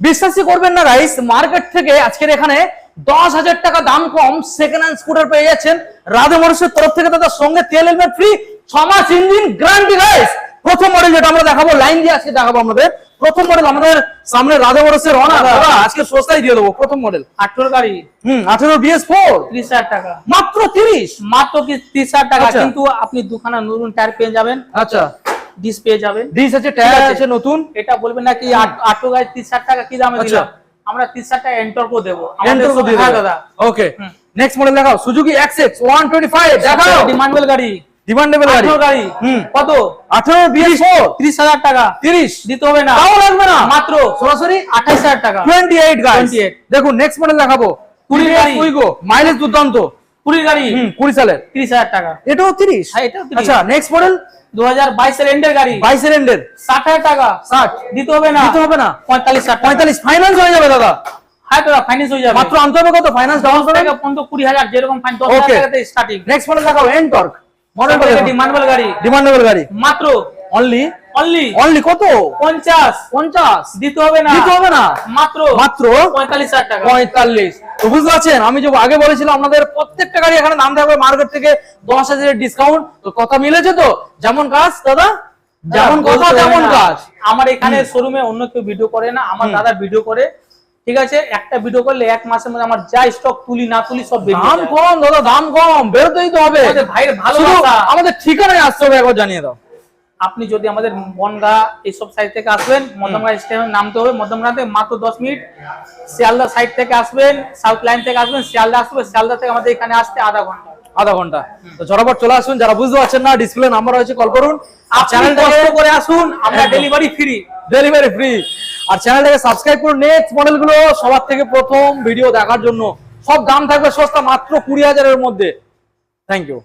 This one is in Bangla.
বিশ্বাসই করবেন না গাইস, মার্কেট থেকে আজকের এখানে 10,000 টাকা দাম কম সেকেন্ড হ্যান্ড স্কুটার পেয়ে যাচ্ছেন রাধে মোটরসের তরফ থেকে। তাদের সঙ্গে তেল হেলমেট ফ্রি, 6 মাস ইঞ্জিন গ্যারান্টি গাইস। প্রথম মডেল যেটা আমরা দেখাবো, লাইন দিয়ে আজকে দেখাবো আমাদের প্রথম মডেল, আমাদের সামনে রাধে মোটরসের অনার দাদা আজকে সস্তায় দিয়ে দেবো প্রথম মডেল 18 গাড়ি 18 BS4 30,000 টাকা মাত্র 30 মাত্র কি 30,000 টাকা। কিন্তু আপনি দুখানা নতুন টায়ার পেয়ে যাবেন। আচ্ছা, ডিস পেয়ে যাবেন, ডিস আছে, টায়ার আছে নতুন। এটা বলবেন না কি 18 গাড়ি 30,000 টাকা কি দামে দিলাম, আমরা 30,000 টাকা এন্টরকো দেব এন্টরকো দিয়ে দেব দাদা। ওকে, নেক্সট মডেল দেখাও, সুজুকি এক্সএক্স 125 দেখাও। ডিমান্ডেবল গাড়ি, ডিমান্ডেবল গাড়ি, 18 গাড়ি কত 18 BS4 30,000 টাকা 30 দিতে হবে না, তাও লাগবে না, মাত্র সরাসরি 28,000 টাকা 28 গাইস। 28 দেখুন নেক্সট মডেল দেখাবো, 20 গাড়ি, উইগো মাইলেজ দুর্দান্ত, 20 গাড়ি 20 সালের 30,000 টাকা। এটাও 30। হ্যাঁ এটাও 30। আচ্ছা, নেক্সট মডেল 2022 এর এন্ডের গাড়ি 22 এর 60,000 টাকা 60 দিতে হবে না, দিতে হবে না, 45,000 টাকা 45 ফাইনান্স হয়ে যাবে দাদা। হ্যাঁ দাদা ফাইন্যান্স হয়ে যাবে, মাত্র আনতে হবে কত ফাইনান্স ডাউন পেমেন্ট? 20,000 যেরকম ফাইন 10,000 টাকাতে স্টার্টিং। নেক্সট মডেল দেখাও, এনটর্ক মডেল ডিমান্ডেবল গাড়ি, ডিমান্ডেবল গাড়ি মাত্র অনলি অনলি কত 50 দিতে হবে না, দিতে হবে না, মাত্র 45,000 টাকা 45। তো বুঝতে পারছেন, আমি যে আগে বলেছিলাম আপনাদের প্রত্যেকটা গাড়ি এখানে দাম থাকবে মার্কেট থেকে 10,000 ডিসকাউন্ট। তো কথা মিলেছে তো? যেমন কাজ দাদা, যেমন কথা তেমন কাজ। আমার এখানে শোরুমে অন্য কেউ ভিডিও করে না, আমার দাদা ভিডিও করে, ঠিক আছে? একটা ভিডিও করলে এক মাসের মধ্যে আমার যা স্টক তুলি না তুলি সব বেরিয়ে দাম যায়। কম দাদা, দাম কম, বেরোতেই তো হবে। আমাদের ভাইয়ের শুধু ভালোবাসা, আমাদের ঠিকানায় আসতে হবে, একবার জানিয়ে দাও। আপনি যদি আমাদের বনগা এইসব সাইড থেকে আসবেন, মধ্যমগ্রাম স্টেশনে নামতে হবে, মধ্যমগ্রামে মাত্র 10 মিনিট। শিয়ালদা সাইড থেকে আসবেন, সাউথ লাইন থেকে আসবেন, শিয়ালদা আসবে, শিয়ালদা থেকে আমাদের এখানে আসতে আধা ঘন্টা। তো ঝটপট চলে আসুন, যারা বুঝতে পারছেন না ডিসপ্লে নাম্বার রয়েছে, কল করুন। আর চ্যানেলটা কষ্ট করে আসুন, আমরা ডেলিভারি ফ্রি। আর চ্যানেলটাকে সাবস্ক্রাইব করুন নেক্সট মডেলগুলো সবার থেকে প্রথম ভিডিও দেখার জন্য। সব দাম থাকবে সস্তা, মাত্র 20,000 এর মধ্যে। Thank you.